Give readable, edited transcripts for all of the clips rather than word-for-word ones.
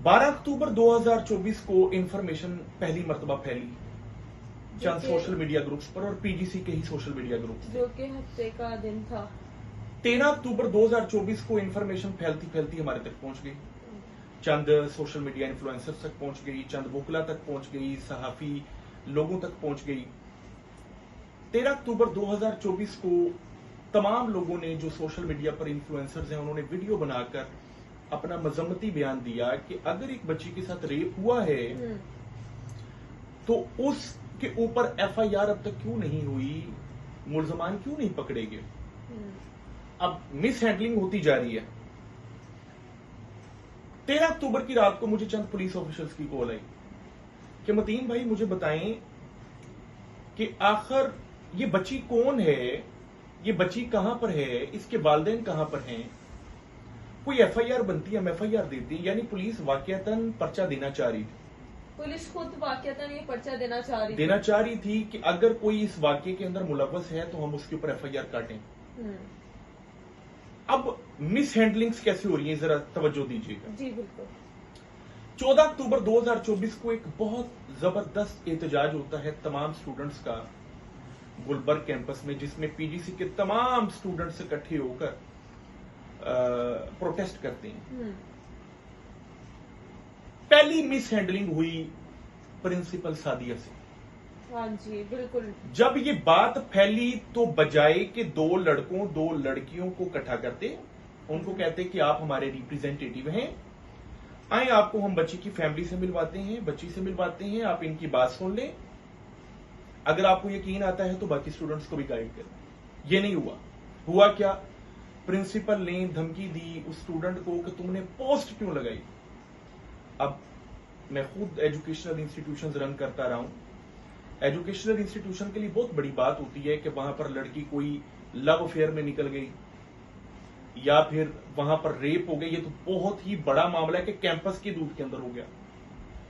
12 अक्टूबर 2024 को इंफॉर्मेशन पहली मर्तबा फैली चंद सोशल मीडिया ग्रुप्स पर और पीजीसी के ही सोशल मीडिया ग्रुप्स, जो कि हफ्ते का दिन था। 13 अक्टूबर 2024 को इंफॉर्मेशन फैलती फैलती हमारे तक पहुंच गई, चंद सोशल मीडिया इन्फ्लुएंसर्स तक पहुंच गई, चंद वकला तक पहुंच गई, सहाफी लोगों तक पहुंच गई। 13 अक्टूबर 2024 को तमाम लोगों ने जो सोशल मीडिया पर इन्फ्लुएंसर्स हैं उन्होंने वीडियो बनाकर अपना मजम्मती बयान दिया कि अगर एक बच्ची के साथ रेप हुआ है तो उसके ऊपर एफआईआर अब तक क्यों नहीं हुई, मुल्जमान क्यों नहीं पकड़े गए। अब मिस हैंडलिंग होती जा रही है। 13 अक्टूबर की रात को मुझे चंद पुलिस ऑफिसर्स की कॉल आई कि मतीन भाई मुझे बताएं कि आखिर ये बच्ची कौन है, ये बच्ची कहां पर है, इसके वालिदैन कहां पर हैं, कोई एफआईआर बनती है, हम एफआईआर देते हैं। यानी पुलिस वाकयातन पर्चा देना चाह रही थी। पुलिस खुद वाकयातन ये पर्चा देना चाह रही थी कि अगर कोई इस वाकये के अंदर मुलव्वस है तो हम उसके ऊपर एफआईआर काटें। अब मिस हैंडलिंग्स कैसे हो रही है, जरा तवज्जो दीजिएगा। जी बिल्कुल। 14 अक्टूबर 2024 को एक बहुत जबरदस्त एहतजाज होता है तमाम स्टूडेंट्स का गुलबर्ग कैंपस में, जिसमें पीजीसी के तमाम स्टूडेंट्स इकट्ठे होकर प्रोटेस्ट करते हैं। पहली मिस हैंडलिंग हुई प्रिंसिपल सादिया से। हाँ जी बिल्कुल। जब ये बात फैली तो बजाय कि दो लड़कों दो लड़कियों को इकट्ठा करते, उनको कहते कि आप हमारे रिप्रेजेंटेटिव हैं, आए आपको हम बच्ची की फैमिली से मिलवाते हैं, बच्ची से मिलवाते हैं, आप इनकी बात सुन लें, अगर आपको यकीन आता है तो बाकी स्टूडेंट्स को भी गाइड करें। ये नहीं हुआ। हुआ क्या, प्रिंसिपल ने धमकी दी उस स्टूडेंट को कि तुमने पोस्ट क्यों लगाई। अब मैं खुद एजुकेशनल इंस्टीट्यूशंस रन करता रहा हूं। एजुकेशनल इंस्टीट्यूशन के लिए बहुत बड़ी बात होती है कि वहां पर लड़की कोई लव अफेयर में निकल गई या फिर वहां पर रेप हो गई, ये तो बहुत ही बड़ा मामला है कि कैंपस की दूध के अंदर हो गया।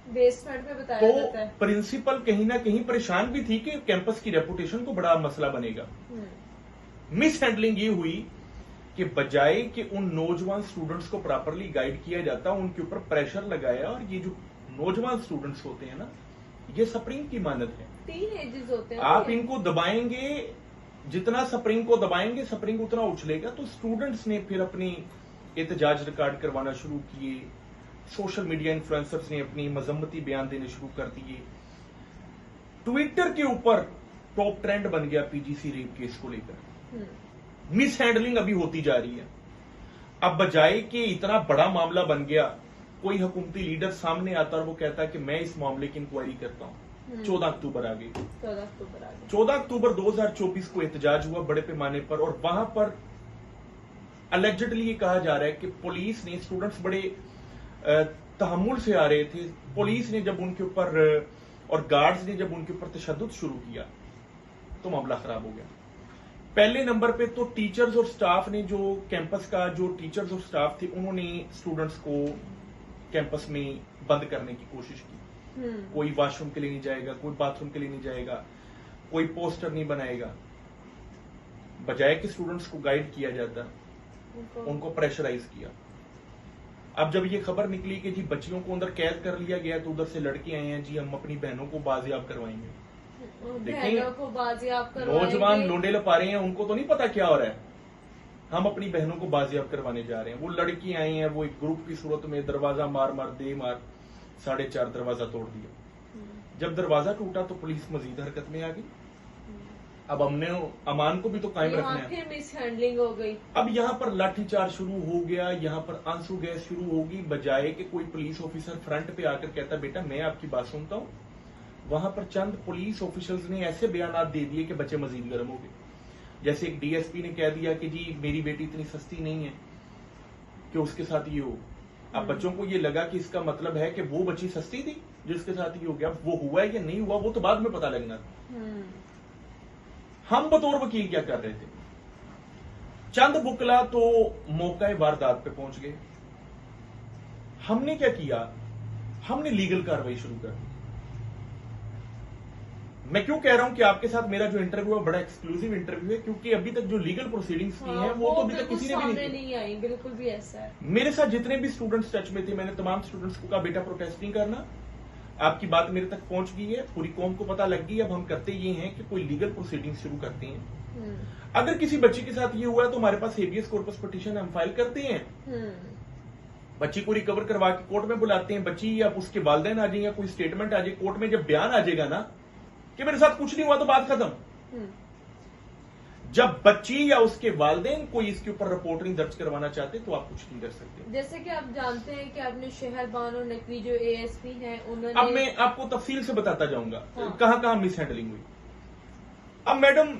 बेसमेंट में बताया तो जाता है। प्रिंसिपल कहीं ना कहीं परेशान भी थी कि कैंपस की रेपुटेशन को बड़ा मसला बनेगा। मिस हैंडलिंग ये हुई कि बजाय कि उन नौजवान स्टूडेंट्स को प्रॉपरली गाइड किया जाता, उनके ऊपर प्रेशर लगाया। और ये जो नौजवान स्टूडेंट्स होते हैं ना, ये स्प्रिंग की मानत है। टीनेजर्स होते हैं। आप इनको दबाएंगे, जितना स्प्रिंग को दबाएंगे स्प्रिंग उतना उछलेगा। तो स्टूडेंट्स ने फिर अपनी एहतजाज रिकॉर्ड करवाना शुरू किए, सोशल मीडिया इन्फ्लुएंसर्स ने अपनी मजम्मती बयान देने शुरू कर दिए। ट्विटर के ऊपर टॉप ट्रेंड बन गया पीजीसी रेप केस को लेकर। मिस हैंडलिंग अभी होती जा रही है। अब बजाय कि इतना बड़ा मामला बन गया, कोई हुकूमती लीडर सामने आता और वो कहता है कि मैं इस मामले की इंक्वायरी करता हूं। 14 अक्टूबर आ गई। 14 अक्टूबर 2024 को एहतजाज हुआ बड़े पैमाने पर, और वहां पर अलेजेडली ये कहा जा रहा है कि पुलिस ने, स्टूडेंट्स बड़े तहम्मुल से आ रहे थे, पुलिस ने जब उनके ऊपर और गार्ड्स ने जब उनके ऊपर तशद्दुद शुरू किया तो मामला खराब हो गया। पहले नंबर पे तो टीचर्स और स्टाफ ने, जो कैंपस का जो टीचर्स और स्टाफ थे, उन्होंने स्टूडेंट्स को कैंपस में बंद करने की कोशिश की। कोई वॉशरूम के लिए नहीं जाएगा, कोई बाथरूम के लिए नहीं जाएगा, कोई पोस्टर नहीं बनाएगा। बजाय कि स्टूडेंट्स को गाइड किया जाता, उनको प्रेशराइज किया। अब जब ये खबर निकली कि जी बच्चियों को अंदर कैद कर लिया गया, तो उधर से लड़के आए हैं, जी हम अपनी बहनों को बाजियाब करवाएंगे। नौजवान लोंडे लपा रहे हैं, उनको तो नहीं पता क्या हो रहा है, हम अपनी बहनों को बाजियाब करवाने जा रहे हैं। वो लड़की आई हैं, वो एक ग्रुप की सूरत में दरवाजा मार 4.5 दरवाजा तोड़ दिया। जब दरवाजा टूटा तो पुलिस मजीद हरकत में आ गई। अब हमने अमान को भी तो कायम रखना है। फिर मिस हैंडलिंग हो गई। अब यहाँ पर लाठीचार्ज शुरू हो गया, यहाँ पर आंसू गैस शुरू होगी। बजाय कि कोई पुलिस ऑफिसर फ्रंट पे आकर कहता बेटा मैं आपकी बात सुनता हूँ, वहां पर चंद पुलिस ऑफिसर्स ने ऐसे बयान दे दिए कि बच्चे मजीद गर्म हो गए। जैसे एक डीएसपी ने कह दिया कि जी मेरी बेटी इतनी सस्ती नहीं है कि उसके साथ ये हो। अब बच्चों को ये लगा कि इसका मतलब है कि वो बच्ची सस्ती थी जिसके साथ ये हो गया। वो हुआ है या नहीं हुआ वो तो बाद में पता लगना था। हम बतौर वकील क्या कर रहे थे, चंद बुकला तो मौका वारदात पे पहुंच गए। हमने क्या किया, हमने लीगल कार्रवाई शुरू कर दी। मैं क्यों कह रहा हूं कि आपके साथ मेरा जो इंटरव्यू है बड़ा एक्सक्लूसिव इंटरव्यू है, क्योंकि अभी तक जो लीगल प्रोसीडिंग्स की हैं वो तो अभी तक किसी ने भी सामने नहीं की। नहीं आई, बिल्कुल भी ऐसा है। मेरे साथ जितने भी स्टूडेंट्स टच में थे, मैंने तमाम स्टूडेंट्स को कहा बेटा प्रोटेस्ट नहीं करना, आपकी बात मेरे तक पहुंच गई है, पूरी कौम को पता लग गई। अब हम करते ये हैं कि कोई लीगल प्रोसीडिंग शुरू करते हैं। अगर किसी बच्ची के साथ ये हुआ है तो हमारे पास हेबियस कॉर्पस पिटीशन हम फाइल करते हैं, बच्ची को रिकवर करवा के कोर्ट में बुलाते हैं। बच्ची या उसके वालिदैन आ जाए या कोई स्टेटमेंट आ जाए कोर्ट में, जब बयान आ जाएगा ना कि मेरे साथ कुछ नहीं हुआ, तो बात खत्म। जब बच्ची या उसके वालिदैन कोई इसके ऊपर रिपोर्ट नहीं दर्ज करवाना चाहते तो आप कुछ नहीं कर सकते। जैसे कि आप जानते हैं कि आपने शहरबान और नकवी जो एएसपी हैं उन्होंने, अब मैं आपको तफसील से बताता जाऊंगा हाँ। कहां कहां मिस हैंडलिंग हुई। अब मैडम,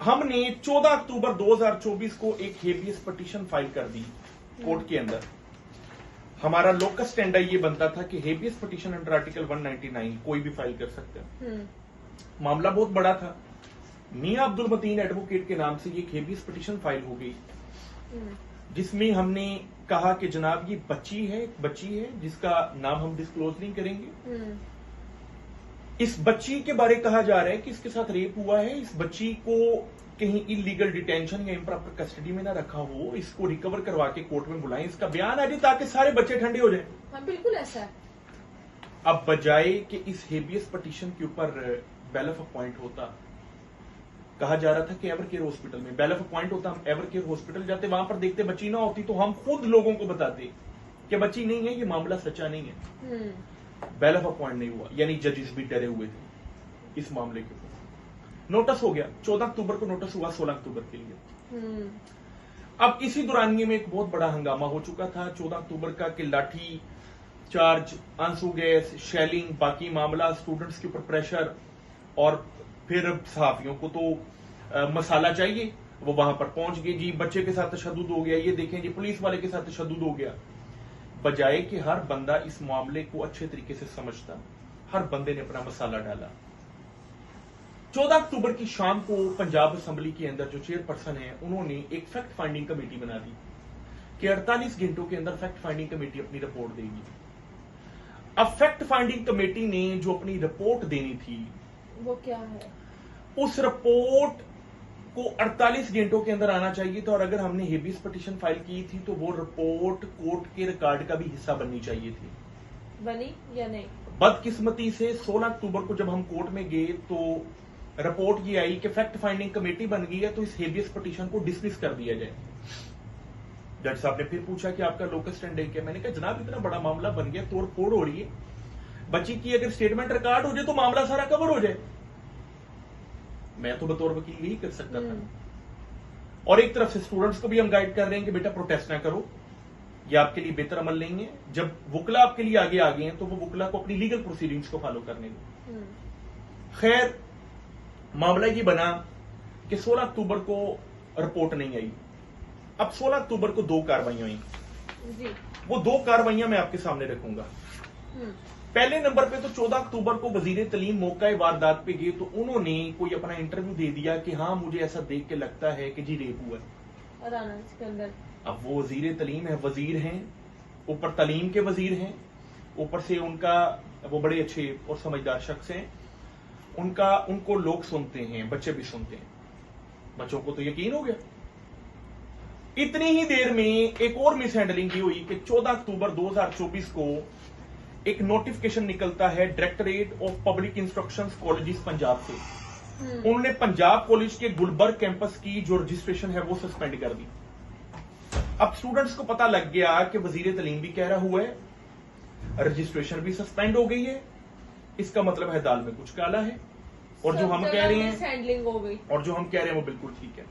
हमने 14 अक्टूबर 2024 को एक हेबियस पिटीशन फाइल कर दी कोर्ट के अंदर। हमारा लोकस स्टैंडा ये बनता था कि हेबियस पिटीशन अंडर आर्टिकल 199 कोई भी फाइल कर सकता है। मामला बहुत बड़ा था। मियां अब्दुल मतीन एडवोकेट के नाम से ये हेबियस पिटीशन फाइल हो गई, जिसमें हमने कहा कि जनाब ये बच्ची है जिसका नाम हम डिस्क्लोज नहीं करेंगे। इस बच्ची के बारे कहा जा रहा है कि इसके साथ रेप हुआ है, इस बच्ची को कहीं इलीगल डिटेंशन या इम्प्रॉपर कस्टडी में ना रखा हो, इसको रिकवर करवा के कोर्ट में बुलाएं, इसका बयान आ जाए ताकि सारे बच्चे ठंडे हो जाएं। हाँ, बिल्कुल ऐसा है। अब बजाय कि इस हेबियस पिटीशन के ऊपर बेल ऑफ अपॉइंट होता, कहा जा रहा था कि एवर केयर हॉस्पिटल में बेल ऑफ अपॉइंट होता, हम एवर केयर हॉस्पिटल जाते, वहां पर देखते बच्ची ना होती तो हम खुद लोगों को बताते कि बच्ची नहीं है, ये मामला सच्चा नहीं है। बेल ऑफ अपॉइंट नहीं हुआ, यानी जजेस भी डरे हुए थे इस मामले के ऊपर। नोटिस हो गया, 14 अक्टूबर को नोटिस हुआ 16 अक्टूबर के लिए। अब इसी दौरानिये में एक बहुत बड़ा हंगामा हो चुका था 14 अक्टूबर का कि लाठी चार्ज, आंसू गैस, शेलिंग, बाकी मामला, स्टूडेंट्स के ऊपर प्रेशर, और फिर सहाफियों को तो मसाला चाहिए, वो वहां पर पहुंच गए जी, बच्चे के साथ तशद्दुद हो गया, ये देखें जी पुलिस वाले के साथ तशद्दुद हो गया। बजाय कि हर बंदा इस मामले को अच्छे तरीके से समझता, हर बंदे ने अपना मसाला डाला। 14 अक्टूबर की शाम को पंजाब असेंबली के अंदर जो चेयरपर्सन है उन्होंने एक फैक्ट फाइंडिंग कमेटी बना दी कि 48 घंटों के अंदर फैक्ट फाइंडिंग कमेटी अपनी रिपोर्ट देगी। अब फैक्ट फाइंडिंग कमेटी ने जो अपनी रिपोर्ट देनी थी वो क्या है, उस रिपोर्ट को 48 घंटों के अंदर आना चाहिए था, और अगर हमने हेबियस पिटीशन फाइल की थी तो वो रिपोर्ट कोर्ट के रिकॉर्ड का भी हिस्सा बननी चाहिए थी। बनी या नहीं? बदकिस्मती से 16 अक्टूबर को जब हम कोर्ट में गए तो रिपोर्ट ये आई कि फैक्ट फाइंडिंग कमेटी बन गई है, तो इस हेबियस पिटीशन को डिसमिस कर दिया जाए। जज साहब ने फिर पूछा कि आपका लोकस स्टैंड है क्या? मैंने कहा जनाब इतना बड़ा मामला बन गया, तोड़ फोड़ हो रही है, बच्ची की अगर स्टेटमेंट रिकॉर्ड हो जाए तो मामला सारा कवर हो जाए। मैं तो बतौर वकील यही कर सकता था। और एक तरफ से स्टूडेंट्स को भी हम गाइड कर रहे हैं कि बेटा प्रोटेस्ट ना करो, ये आपके लिए बेहतर अमल नहीं है। जब वुकला आपके लिए आगे आ गए हैं तो वो वुकला को अपनी लीगल प्रोसीडिंग्स को फॉलो करने दो। खैर, मामला ये बना कि 16 अक्टूबर को रिपोर्ट नहीं आई। अब 16 अक्टूबर को 2 कार्रवाइयां हुई, वो 2 कार्रवाइयां मैं आपके सामने रखूंगा। पहले नंबर पे तो 14 अक्टूबर को वजीर तलीम मौका वारदात पे गए तो उन्होंने कोई अपना इंटरव्यू दे दिया कि हाँ मुझे ऐसा देख के लगता है कि जी रेप हुआ है। अब वो वजीर तलीम है, वजीर हैं, ऊपर तलीम के वजीर हैं, ऊपर से उनका वो बड़े अच्छे और समझदार शख्स हैं, उनको लोग सुनते हैं, बच्चे भी सुनते हैं, बच्चों को तो यकीन हो गया। इतनी ही देर में एक और मिस हैंडलिंग की हुई कि 14 अक्टूबर 2024 को एक नोटिफिकेशन निकलता है directorate of public instructions colleges Punjab से। उन्होंने पंजाब कॉलेज के गुलबर्ग कैंपस की जो रजिस्ट्रेशन है वो सस्पेंड कर दी। अब स्टूडेंट्स को पता लग गया कि वजीर तलीम भी कह रहा हुआ है, रजिस्ट्रेशन भी सस्पेंड हो गई है, इसका मतलब है दाल में कुछ काला है, और जो हम कह रहे हैं और जो हम कह रहे हैं वो बिल्कुल ठीक है।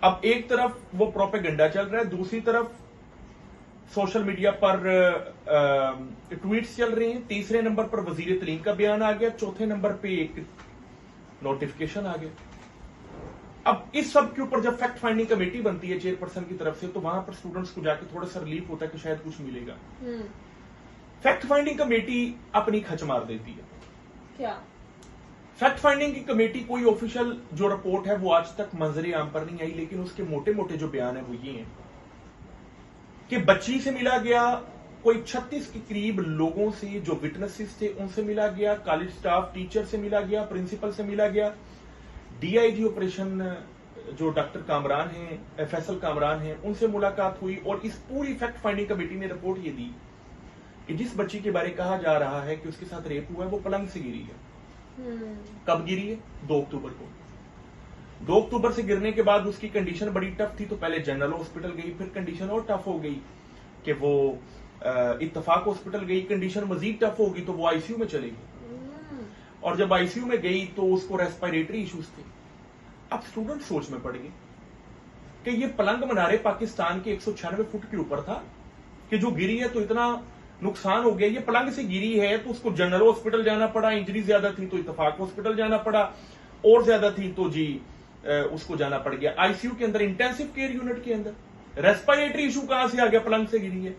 अब एक तरफ वो प्रोपेगेंडा चल रहा है, दूसरी तरफ सोशल मीडिया पर ट्वीट्स चल रहे हैं, तीसरे नंबर पर वजीर तलीम का बयान आ गया, चौथे नंबर पे एक नोटिफिकेशन आ गया। अब इस सब के ऊपर जब फैक्ट फाइंडिंग कमेटी बनती है चेयरपर्सन की तरफ से तो वहां पर स्टूडेंट्स को जाके थोड़ा सा रिलीफ होता है कि शायद कुछ मिलेगा। फैक्ट फाइंडिंग कमेटी अपनी खच मार देती है। क्या? फैक्ट फाइंडिंग की कमेटी कोई ऑफिशियल जो रिपोर्ट है वो आज तक मंजरे आम पर नहीं आई, लेकिन उसके मोटे मोटे जो बयान है वो ये हैं कि बच्ची से मिला गया, कोई 36 के करीब लोगों से जो विटनेसेस थे उनसे मिला गया, कॉलेज स्टाफ टीचर से मिला गया, प्रिंसिपल से मिला गया, डीआईजी ऑपरेशन जो डॉक्टर कामरान हैं, एफएसएल कामरान हैं, उनसे मुलाकात हुई और इस पूरी फैक्ट फाइंडिंग कमेटी ने रिपोर्ट ये दी कि जिस बच्ची के बारे कहा जा रहा है कि उसके साथ रेप हुआ है वो पलंग से गिरी है। कब गिरी है? 2 अक्टूबर को। 2 अक्टूबर से गिरने के बाद उसकी कंडीशन बड़ी टफ थी, तो पहले जनरल हॉस्पिटल गई, फिर कंडीशन और टफ हो गई कि वो इत्तफाक हॉस्पिटल गई, कंडीशन मजीद टफ होगी तो वो आईसीयू में चलेगी, और जब आईसीयू में गई तो उसको रेस्पिरेटरी इश्यूज थे। अब स्टूडेंट सोच में पड़ गए कि ये पलंग मनारे पाकिस्तान के 196 फुट के ऊपर था कि जो गिरी है तो इतना नुकसान हो गया, ये पलंग से गिरी है तो उसको जनरल हॉस्पिटल जाना पड़ा, इंजरी ज्यादा थी तो इत्तफाक हॉस्पिटल जाना पड़ा, और ज्यादा थी तो जी उसको जाना पड़ गया आईसीयू के अंदर, इंटेंसिव केयर यूनिट के अंदर। रेस्पिरेटरी इशू कहां से आ गया? पलंग से गिरी है।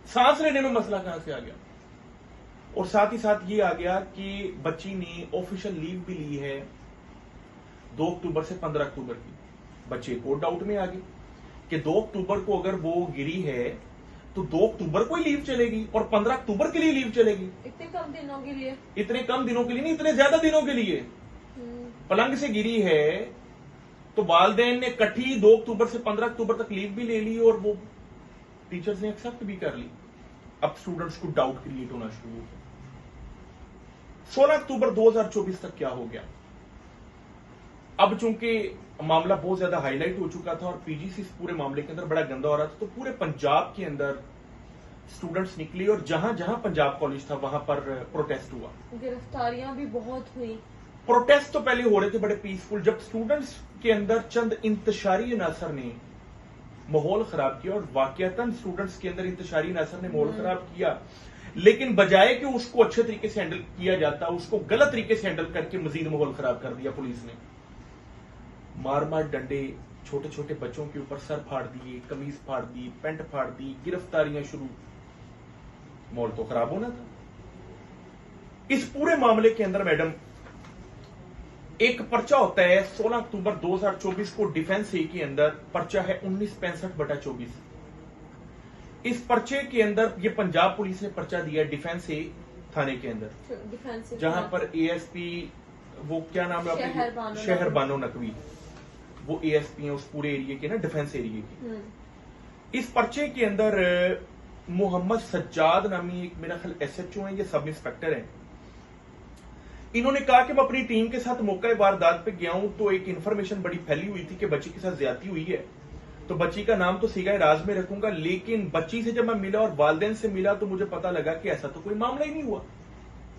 सांस लेने में मसला कहां से आ गया? और साथ ही साथ ये आ गया कि बच्ची ने ऑफिशियल लीव भी ली है 2 अक्टूबर से 15 अक्टूबर की। बच्चे कोर्ट डाउट में आ गए कि 2 अक्टूबर को अगर वो गिरी है तो 2 अक्टूबर को ही लीव चलेगी और 15 अक्टूबर के लिए लीव चलेगी। इतने कम दिनों के लिए? इतने कम दिनों के लिए नहीं, इतने ज्यादा दिनों के लिए। पलंग से गिरी है तो वालदेन ने इकट्ठी 2 अक्टूबर से 15 अक्टूबर तक लीव भी ले ली और वो टीचर्स ने एक्सेप्ट भी कर ली। अब स्टूडेंट्स को डाउट क्रिएट होना शुरू हो गया। 16 अक्टूबर 2024 तक क्या हो गया? अब चूंकि मामला बहुत ज्यादा हाईलाइट हो चुका था और पीजीसी इस पूरे मामले के अंदर बड़ा गंदा हो रहा था, तो पूरे पंजाब के अंदर स्टूडेंट्स निकले और जहां जहां पंजाब कॉलेज था वहां पर प्रोटेस्ट हुआ। गिरफ्तारियां भी बहुत हुई। प्रोटेस्ट तो पहले हो रहे थे बड़े पीसफुल, जब स्टूडेंट्स के अंदर चंद इंतशारी अनासर ने माहौल खराब किया, और वाकयातन स्टूडेंट्स के अंदर इंतशारी अनासर ने माहौल खराब किया, लेकिन बजाय कि उसको अच्छे तरीके से हैंडल किया जाता, उसको गलत तरीके से हैंडल करके मजीद माहौल खराब कर दिया पुलिस ने। मार मार डंडे छोटे छोटे बच्चों के ऊपर, सर फाड़ दिए, कमीज फाड़ दी, पैंट फाड़ दी, गिरफ्तारियां शुरू। माहौल तो खराब होना था। इस पूरे मामले के अंदर मैडम एक पर्चा होता है 16 अक्टूबर 2024 को डिफेंस ए के अंदर, पर्चा है 1965/24। इस पर्चे के अंदर ये पंजाब पुलिस ने पर्चा दिया डिफेंस ए थाने के अंदर, जहां पर एएसपी वो क्या नाम है अपने, शहर बानो नकवी, वो एएसपी है उस पूरे एरिया के ना, डिफेंस एरिया के। इस पर्चे के अंदर मोहम्मद सज्जाद नामी एक मेरा ख्याल एसएचओ है, ये सब इंस्पेक्टर है। इन्होंने कहा कि मैं अपनी टीम के साथ मौका वारदात पे गया हूं तो एक इंफॉर्मेशन बड़ी फैली हुई थी कि बच्ची के साथ ज्यादती हुई है, तो बच्ची का नाम तो सीगा राज में रखूंगा, लेकिन बच्ची से जब मैं मिला और वालदेन से मिला तो मुझे पता लगा कि ऐसा तो कोई मामला ही नहीं हुआ।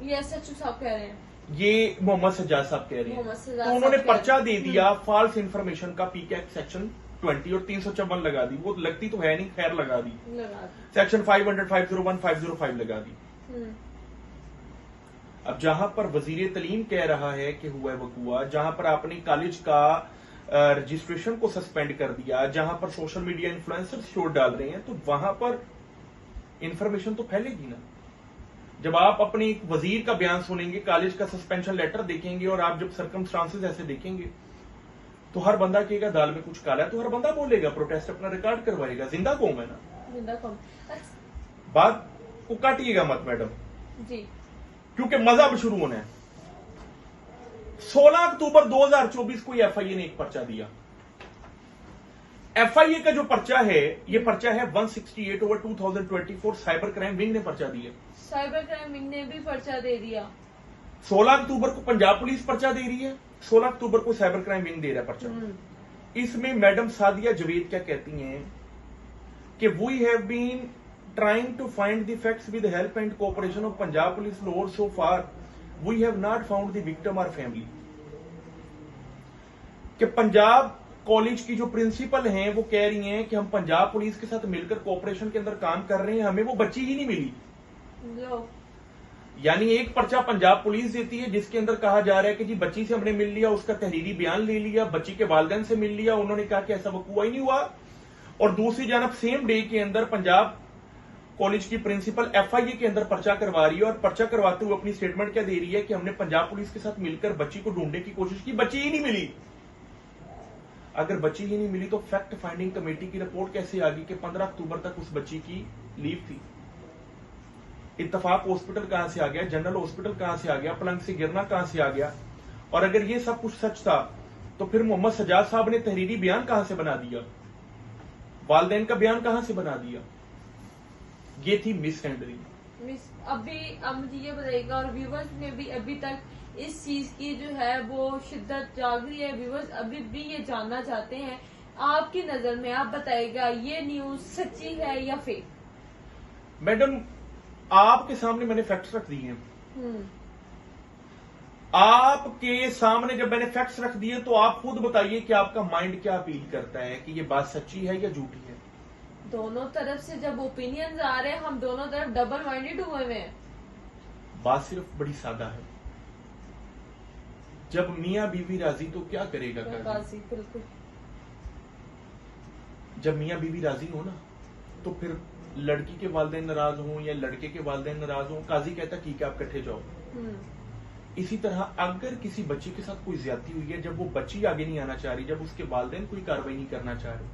ये एसएचओ साहब कह रहे हैं, ये मोहम्मद सज्जाद साहब कह रहे हैं। तो उन्होंने पर्चा दे दिया फॉल्स इंफॉर्मेशन का, पीके सेक्शन 20 और 354 लगा दी। वो लगती तो है नहीं, खैर लगा दी। सेक्शन 500, 501, 505 लगा दी। अब जहां पर वजीर तलीम कह रहा है कि हुआ वकुआ, जहां पर आपने कॉलेज का रजिस्ट्रेशन को सस्पेंड कर दिया, जहां पर सोशल मीडिया इन्फ्लुएंसर शोर डाल रहे हैं, तो वहां पर इंफॉर्मेशन तो फैलेगी ना। जब आप अपने वजीर का बयान सुनेंगे, कॉलेज का सस्पेंशन लेटर देखेंगे और आप जब सर्कमस्टांसेस ऐसे देखेंगे तो हर बंदा कहेगा दाल में कुछ काला है, तो हर बंदा बोलेगा, प्रोटेस्ट अपना रिकॉर्ड करवाएगा। जिंदा कौम है ना, जिंदा कौम। बात को काटिएगा मत मैडम जी, क्योंकि मजा अब शुरू होना है। 16 अक्टूबर 2024 को एफआईए ने एक पर्चा दिया। एफआईए का जो पर्चा है, ये पर्चा है 168/2024, साइबर क्राइम विंग ने पर्चा दिया। साइबर क्राइम विंग ने भी पर्चा दे दिया। 16 अक्टूबर को पंजाब पुलिस पर्चा दे रही है, 16 अक्टूबर को साइबर क्राइम विंग दे रहा है पर्चा। इसमें मैडम सादिया जवेद क्या कहती हैं कि we have been trying to find the facts with the help and cooperation of Punjab Police Lahore. So far, we have not found the victim or family. कि Punjab college की जो प्रिंसिपल हैं वो कह रही हैं कि हम पंजाब पुलिस के साथ मिलकर कोऑपरेशन के अंदर काम कर रहे हैं, हमें वो बच्ची ही नहीं मिली। यानी एक पर्चा पंजाब पुलिस देती है जिसके अंदर कहा जा रहा है कि जी बच्ची से हमने मिल लिया, उसका तहरीरी बयान ले लिया, बच्ची के वालिदैन से मिल लिया, उन्होंने कहा कि ऐसा वकूआ ही नहीं हुआ। और दूसरी जानब सेम डे के अंदर पंजाब कॉलेज की प्रिंसिपल एफआईए के अंदर पर्चा करवा रही है, और पर्चा करवाते हुए अपनी स्टेटमेंट क्या दे रही है कि हमने पंजाब पुलिस के साथ मिलकर बच्ची को ढूंढने की कोशिश की, बच्ची ही नहीं मिली। अगर बच्ची ही नहीं मिली तो फैक्ट फाइंडिंग कमेटी की रिपोर्ट कैसे आ गई कि 15 अक्टूबर तक उस बच्ची की लीव थी। इत्तफाक हॉस्पिटल कहां से आ गया, जनरल हॉस्पिटल कहां से आ गया, पलंग से गिरना कहां से आ गया। और अगर ये सब कुछ सच था तो फिर मोहम्मद सजाद साहब ने तहरीरी बयान कहां से बना दिया, वालदैन का बयान कहां से बना दिया। ये थी मिस हैंडलिंग। अभी अब मुझे ये बताइएगा, और व्यूवर्स ने भी अभी तक इस चीज की जो है वो शिद्दत जाग रही है, व्यूवर्स अभी भी ये जानना चाहते हैं, आपकी नजर में आप बताइएगा ये न्यूज सच्ची है या फेक। मैडम आपके सामने मैंने फैक्ट्स रख दिए हैं, आपके सामने जब मैंने फैक्ट्स रख दिए तो आप खुद बताइए कि आपका माइंड क्या अपील करता है कि ये बात सच्ची है या झूठी है। दोनों तरफ से जब ओपिनियंस आ रहे हैं, हम दोनों तरफ डबल माइंडेड हुए हुए हैं। बात सिर्फ बड़ी सादा है, जब मियां बीवी राजी तो क्या करेगा काजी। बिल्कुल, जब मियां बीवी राजी हो ना तो फिर लड़की के वालिदैन नाराज हो या लड़के के वालिदैन नाराज हो, काजी कहता ठीक है आप इकट्ठे जाओ। इसी तरह अगर किसी बच्चे के साथ कोई ज्यादती हुई है, जब वो बच्ची आगे नहीं आना चाह रही, जब उसके वालिदैन कोई कार्रवाई नहीं करना चाह रहे,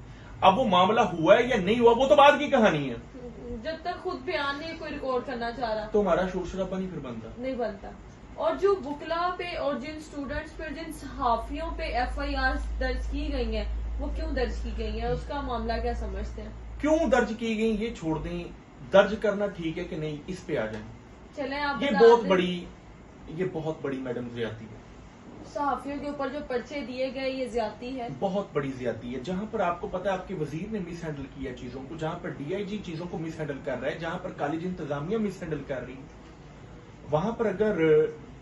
अब वो मामला हुआ है या नहीं हुआ वो तो बाद की कहानी है। जब तक खुद बयान नहीं कोई रिकॉर्ड करना चाह रहा तो हमारा शोर शराबा नहीं फिर बनता, नहीं बनता। और जो बुकला पे और जिन स्टूडेंट्स पे, जिन सहाफियों पे FIR दर्ज की गई है, वो क्यों दर्ज की गई है, उसका मामला क्या समझते हैं? क्यों दर्ज की गई ये छोड़ दें, दर्ज करना ठीक है कि नहीं इस पे आ जाए। चले आप ये बहुत बड़ी मैडम ज्यादती है, सहाफियों के ऊपर जो पर्चे दिए गए ये ज्यादती है, बहुत बड़ी ज्यादती है। जहां पर आपको पता है आपके वजीर ने मिस हैंडल किया चीजों को, जहां पर DIG चीजों को मिस हैंडल कर रहा है, जहां पर कॉलेज इंतजामिया मिस हैंडल कर रही है, वहां पर अगर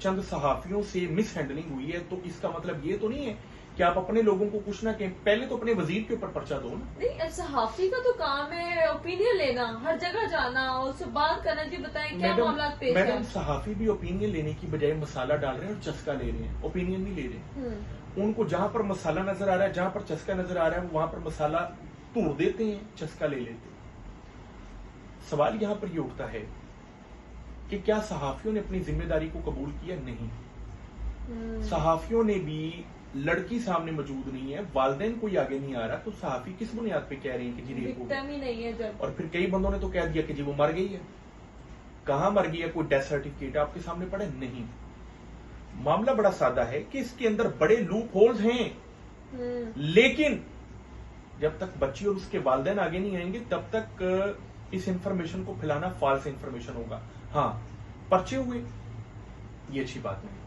चंद सहाफियों से मिस हैंडलिंग हुई है तो इसका मतलब ये तो नहीं है कि आप अपने लोगों को कुछ ना कहें। पहले तो अपने वजीर के ऊपर पर्चा दो ना। नहीं, सहाफी का तो काम है ओपिनियन लेना, हर जगह जाना, उससे बात करना। जी बताएं क्या मामला पेश है? मैडम सहाफी भी ओपिनियन लेने की बजाय मसाला डाल रहे हैं और चस्का ले रहे हैं, ओपिनियन नहीं ले रहे। उनको जहां पर मसाला नजर आ रहा है, जहां पर चस्का नजर आ रहा है, वहां पर मसाला तोड़ देते हैं, चस्का ले लेते हैं। सवाल यहां पर यह उठता है कि क्या सहाफियों ने अपनी जिम्मेदारी को कबूल किया? नहीं। सहाफियों ने भी, लड़की सामने मौजूद नहीं है, वालिदैन कोई आगे नहीं आ रहा, तो सहाफी किस बुनियाद पे कह रहे हैं कि जी रेप हो गया? ही नहीं है जब। और फिर कई बंदों ने तो कह दिया कि जी वो मर गई है। कहां मर गई है? कोई डेथ सर्टिफिकेट आपके सामने पड़े? नहीं। मामला बड़ा सादा है कि इसके अंदर बड़े लूप होल्स हैं, लेकिन जब तक बच्ची और उसके वालिदैन आगे नहीं आएंगे तब तक इस इंफॉर्मेशन को फैलाना फॉल्स इंफॉर्मेशन होगा। हाँ, पर्चे हुए ये अच्छी बात नहीं,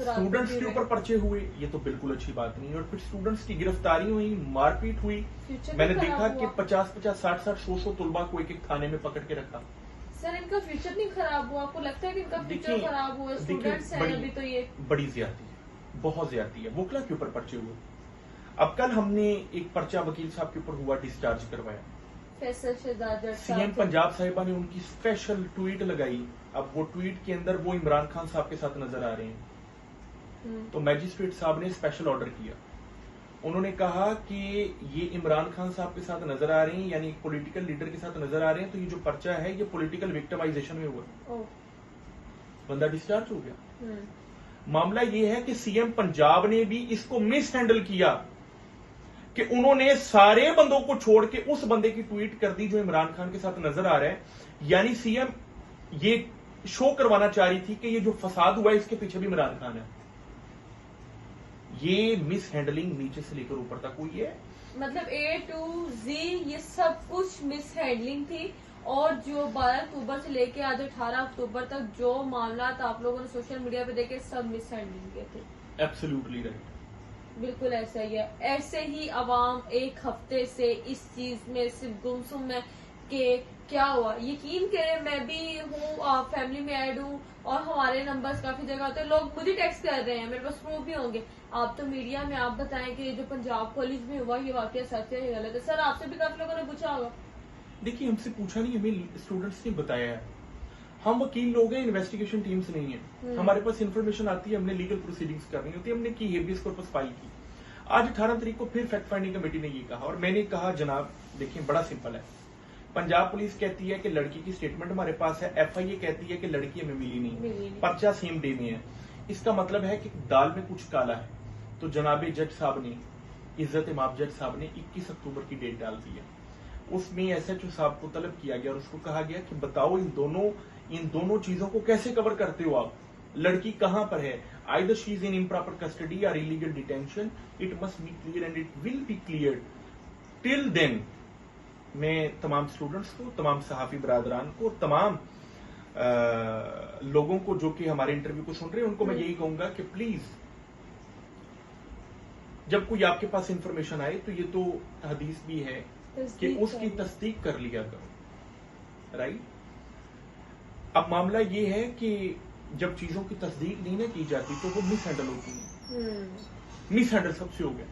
स्टूडेंट्स के ऊपर पर्चे हुए ये तो बिल्कुल अच्छी बात नहीं, और फिर स्टूडेंट्स की गिरफ्तारी हुई, मारपीट हुई। मैंने देखा कि 50-50, 60-60, 100 तुलबा को एक थाने में पकड़ के रखा। सर इनका फ्यूचर नहीं खराब हुआ? आपको लगता है कि इनका फ्यूचर खराब हुआ? स्टूडेंट्स हैं अभी तो ये बड़ी ज्यादती है, बहुत ज्यादती है। वोकला के ऊपर पर्चे हुए। अब कल हमने एक पर्चा वकील साहब के ऊपर हुआ, डिस्चार्ज करवाया। CM पंजाब साहिबा ने उनकी स्पेशल ट्वीट लगाई। अब वो ट्वीट के अंदर वो इमरान खान साहब के साथ नजर आ रहे हैं, तो मैजिस्ट्रेट साहब ने स्पेशल ऑर्डर किया। उन्होंने कहा कि ये इमरान खान साहब के साथ नजर आ रहे हैं, यानी पॉलिटिकल लीडर के साथ नजर आ रहे हैं, तो ये जो पर्चा है ये पॉलिटिकल विक्टिमाइजेशन में हुआ। बंदा डिस्चार्ज हो गया। मामला ये है कि CM पंजाब ने भी इसको मिस हैंडल किया कि उन्होंने सारे बंदों को छोड़ के उस बंदे की ट्वीट कर दी जो इमरान खान के साथ नजर आ रहा है। यानी CM ये शो करवाना चाह रही थी कि ये जो फसाद हुआ है इसके पीछे भी इमरान खान है। ये मिस हैंडलिंग नीचे से लेकर ऊपर तक हुई है, मतलब A to Z ये सब कुछ मिस हैंडलिंग थी। और जो 12 अक्टूबर से लेके आज 18 अक्टूबर तक जो मामला आप लोगों ने सोशल मीडिया पे देखे, सब मिस हैंडलिंग के थे। एब्सोल्युटली राइट, बिल्कुल ऐसा ही है। ऐसे ही अवाम एक हफ्ते से इस चीज में सिर्फ गुमसुम है कि क्या हुआ। यकीन करें मैं भी हूँ, फैमिली में ऐड हूँ, और हमारे नंबर्स काफी जगह होते हैं, लोग मुझे टेक्स्ट कर रहे हैं, मेरे पास प्रूफ भी होंगे। आप तो मीडिया में आप बताएं कि जो पंजाब कॉलेज में हुआ ये वाकया सच है या गलत है। सर आपसे भी काफी लोगों ने पूछा होगा। देखिए हमसे पूछा नहीं, हमें स्टूडेंट्स ने बताया है। हम वकील लोग हैं, इन्वेस्टिगेशन टीम्स नहीं है। हमारे पास इन्फॉर्मेशन आती है, हमने लीगल प्रोसीडिंग्स करनी होती है, हमने की हेबियस कॉर्पस फाइल की। आज 18 तारीख को फिर फैक्ट फाइंडिंग कमेटी ने ये कहा, और मैंने कहा जनाब देखिए बड़ा सिंपल है। पंजाब पुलिस कहती है कि लड़की की स्टेटमेंट हमारे पास है, FIA कहती है कि लड़की हमें मिली नहीं, पर्चा सेम डे में है। इसका मतलब है कि दाल में कुछ काला है। तो जनाबे जज साहब ने, इज्जत इमाम जज साहब ने 21 अक्टूबर की डेट डाल दी है। उसमें एसएचओ साहब को तलब किया गया और उसको कहा गया कि बताओ इन दोनों चीजों को कैसे कवर करते हो आप, लड़की कहां पर है, either she is in improper custody और illegal detention, it must be clear and it will be clear. Till then मैं तमाम स्टूडेंट्स को, तमाम सहाफी बरादरान को, तमाम लोगों को जो कि हमारे इंटरव्यू को सुन रहे हैं उनको मैं यही कहूंगा कि प्लीज जब कोई आपके पास इंफॉर्मेशन आए तो ये तो हदीस भी है कि उसकी तस्दीक कर लिया करो, राइट। अब मामला ये है कि जब चीजों की तस्दीक नहीं ना की जाती तो वो मिस हैंडल होती है, मिस हैंडल सबसे हो गया।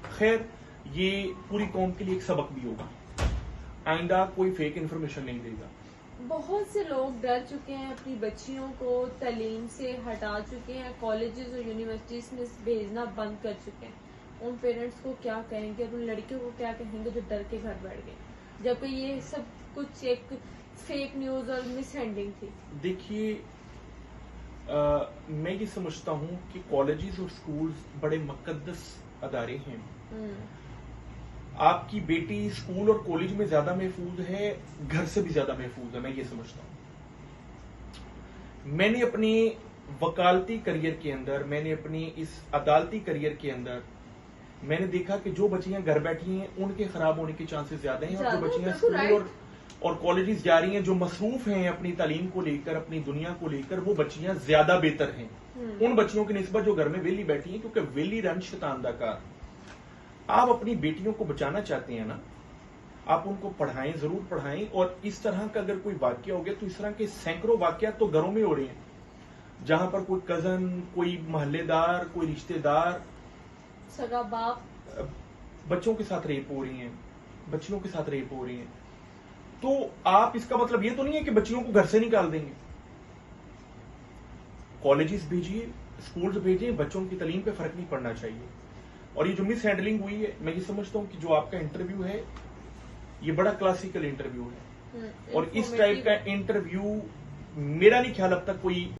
खैर ये पूरी कौम के लिए एक सबक भी होगा, आइंदा कोई फेक इंफॉर्मेशन नहीं देगा। बहुत से लोग डर चुके हैं, अपनी बच्चियों को तालीम से हटा चुके हैं, कॉलेजेस और यूनिवर्सिटीज में भेजना बंद कर चुके हैं। उन पेरेंट्स को क्या कहेंगे और उन लड़कियों को क्या कहेंगे जो डर के घर बैठ गए, जबकि ये सब कुछ एक फेक न्यूज और मिस हैंडलिंग थी। देखिए मैं ये समझता हूँ कि कॉलेजेस और स्कूल्स बड़े मुकद्दस अदारे हैं। आपकी बेटी स्कूल और कॉलेज में ज्यादा महफूज है, घर से भी ज्यादा महफूज है, मैं ये समझता हूं। मैंने अपने वकालती करियर के अंदर, मैंने अपनी इस अदालती करियर के अंदर मैंने देखा कि जो बच्चियां घर बैठी हैं उनके खराब होने के चांसेस ज्यादा हैं, और जो बच्चियां स्कूल और कॉलेजेस जा रही हैं, जो मसरूफ हैं अपनी तालीम को लेकर, अपनी दुनिया को लेकर, वो बच्चियां ज्यादा बेहतर हैं उन बच्चियों की निस्बत जो घर में वेली बैठी हैं, क्योंकि वेली रन शैतान दा कार। आप अपनी बेटियों को बचाना चाहते हैं ना, आप उनको पढ़ाएं, जरूर पढ़ाएं। और इस तरह का अगर कोई वाक्य हो गया तो इस तरह के सैकड़ों वाक्य तो घरों में हो रहे हैं जहां पर कोई कजन, कोई मोहल्लेदार, कोई रिश्तेदार, सगा बाप बच्चों के साथ रेप हो रही हैं, बच्चियों के साथ रेप हो रही हैं। तो आप इसका मतलब ये तो नहीं है कि बच्चियों को घर से निकाल देंगे। कॉलेजेस भेजिए, स्कूल्स भेजिए, बच्चों की तालीम पे फर्क नहीं पड़ना चाहिए। और ये जो मिस हैंडलिंग हुई है, मैं ये समझता हूं कि जो आपका इंटरव्यू है ये बड़ा क्लासिकल इंटरव्यू है, और इस टाइप का इंटरव्यू मेरा नहीं ख्याल अब तक कोई